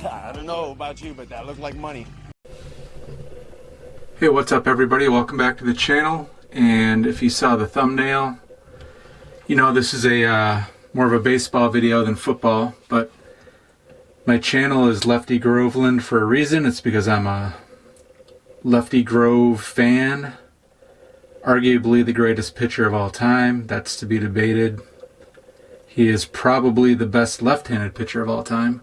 I don't know about you, but that looked like money. Hey, what's up everybody? Welcome back to the channel. And if you saw the thumbnail, you know this is a more of a baseball video than football, but my channel is Lefty Groveland for a reason. It's because I'm a Lefty Grove fan. Arguably the greatest pitcher of all time. That's to be debated. He is probably the best left-handed pitcher of all time.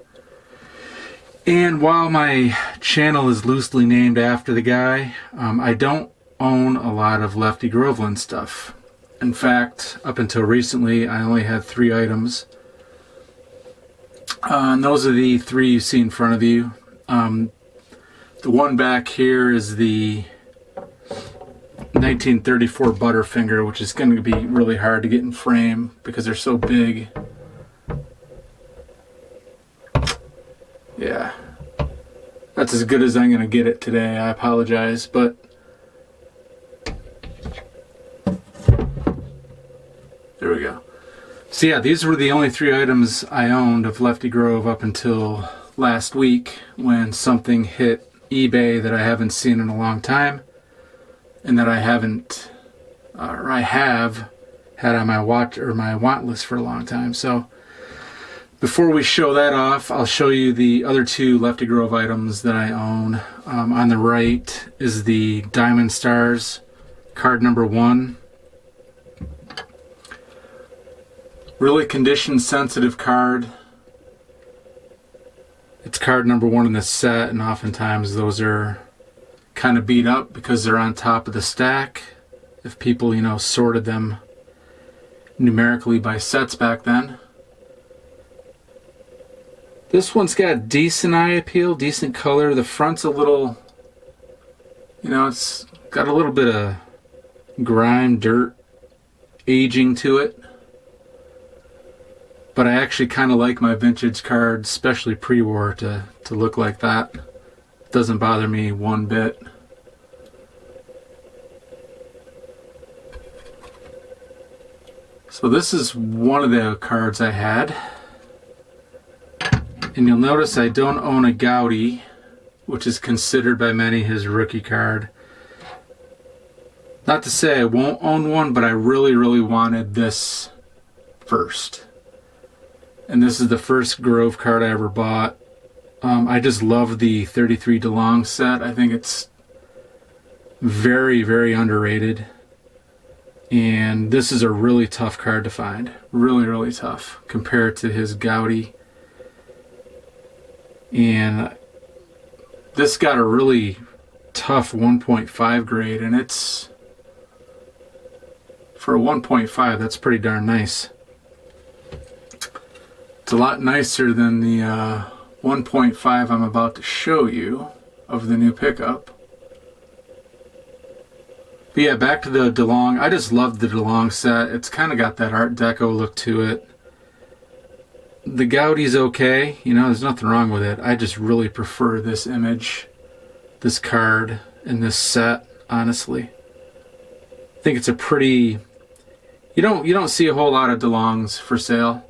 And while my channel is loosely named after the guy, I don't own a lot of Lefty Groveland stuff. In fact, up until recently, I only had 3 items. And those are the 3 you see in front of you. The one back here is the 1934 Butterfinger, which is going to be really hard to get in frame because they're so big. Yeah, that's as good as I'm going to get it today. I apologize, but there we go. So yeah, these were the only 3 items I owned of Lefty Grove up until last week when something hit eBay that I haven't seen in a long time and that I have had on my want list for a long time. So before we show that off, I'll show you the other 2 Lefty Grove items that I own. On the right is the Diamond Stars card number 1. Really condition sensitive card. It's card number 1 in the set, and oftentimes those are kind of beat up because they're on top of the stack. If people, sorted them numerically by sets back then. This one's got decent eye appeal, decent color. The front's a little, it's got a little bit of grime, dirt, aging to it. But I actually kind of like my vintage cards, especially pre-war, to look like that. It doesn't bother me one bit. So this is one of the cards I had. And you'll notice I don't own a Gowdy, which is considered by many his rookie card. Not to say I won't own one, but I really wanted this first. And this is the first Grove card I ever bought. I just love the 33 DeLong set. I think it's very underrated. And this is a really tough card to find. Really tough compared to his Gowdy. And this got a really tough 1.5 grade, and it's, for a 1.5, that's pretty darn nice. It's a lot nicer than the 1.5 I'm about to show you of the new pickup. But yeah, back to the DeLong. I just love the DeLong set. It's kind of got that Art Deco look to it. The Gowdy's okay, there's nothing wrong with it. I just really prefer this image, this card, and this set, honestly. I think it's a pretty... You don't see a whole lot of DeLongs for sale.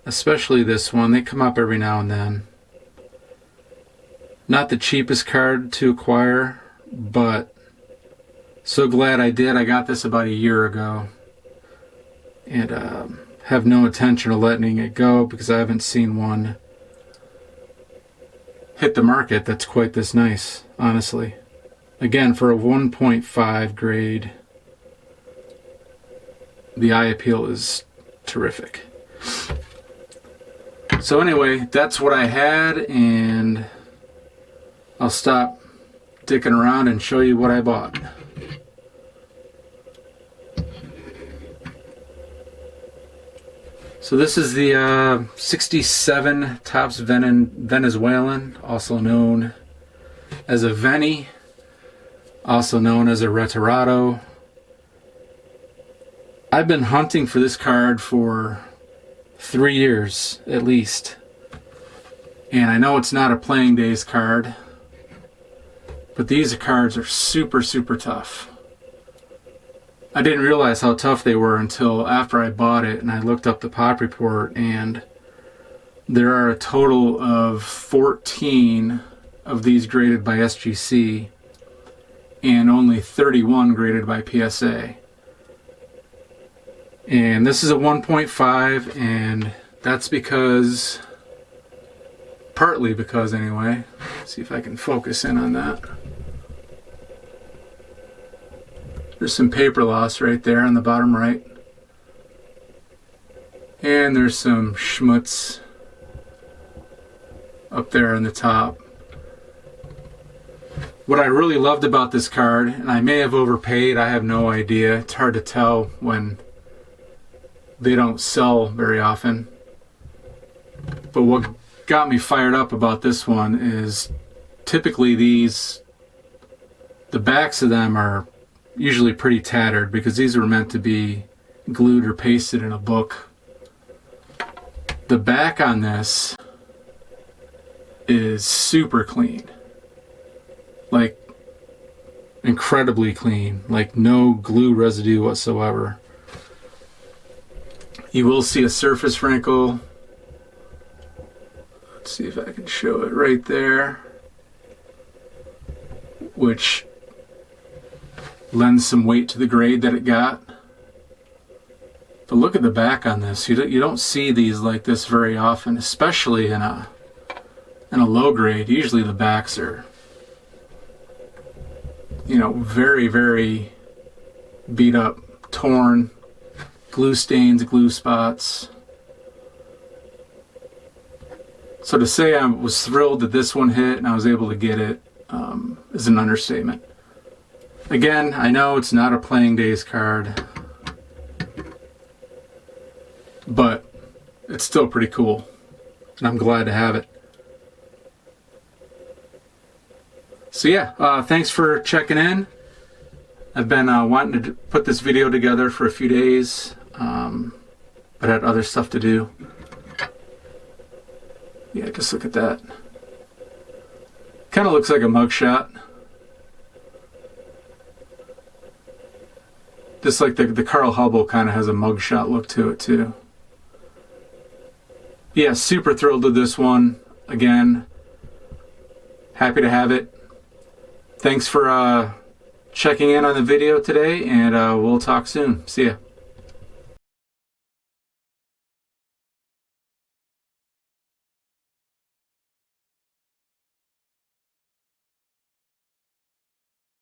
Especially this one. They come up every now and then. Not the cheapest card to acquire, but so glad I did. I got this about a year ago. And have no intention of letting it go because I haven't seen one hit the market that's quite this nice, honestly. Again, for a 1.5 grade, the eye appeal is terrific. So anyway, that's what I had, and I'll stop dicking around and show you what I bought. So this is the 67 Topps Venezuelan, also known as a Veni, also known as a Retirado. I've been hunting for this card for 3 years at least. And I know it's not a playing days card, but these cards are super tough. I didn't realize how tough they were until after I bought it and I looked up the pop report, and There are a total of 14 of these graded by SGC and only 31 graded by PSA. And this is a 1.5, and that's because, partly because anyway, let's see if I can focus in on that. There's some paper loss right there on the bottom right. And there's some schmutz up there on the top. What I really loved about this card, and I may have overpaid, I have no idea. It's hard to tell when they don't sell very often. But what got me fired up about this one is typically the backs of them are usually pretty tattered because these were meant to be glued or pasted in a book. The back on this is super clean. Like incredibly clean. Like no glue residue whatsoever. You will see a surface wrinkle. Let's see if I can show it right there, which lends some weight to the grade that it got. But look at the back on this. You don't see these like this very often, especially in a low grade. Usually the backs are, you know, very, very beat up, torn, glue stains, glue spots. So to say I was thrilled that this one hit and I was able to get it is an understatement. Again, I know it's not a playing days card, but it's still pretty cool, and I'm glad to have it. So yeah, thanks for checking in. I've been wanting to put this video together for a few days, but I had other stuff to do. Yeah, just look at that. Kind of looks like a mugshot. Just like the Carl Hubble kind of has a mugshot look to it too. Yeah, super thrilled with this one. Again, happy to have it. Thanks for checking in on the video today, and we'll talk soon. See ya.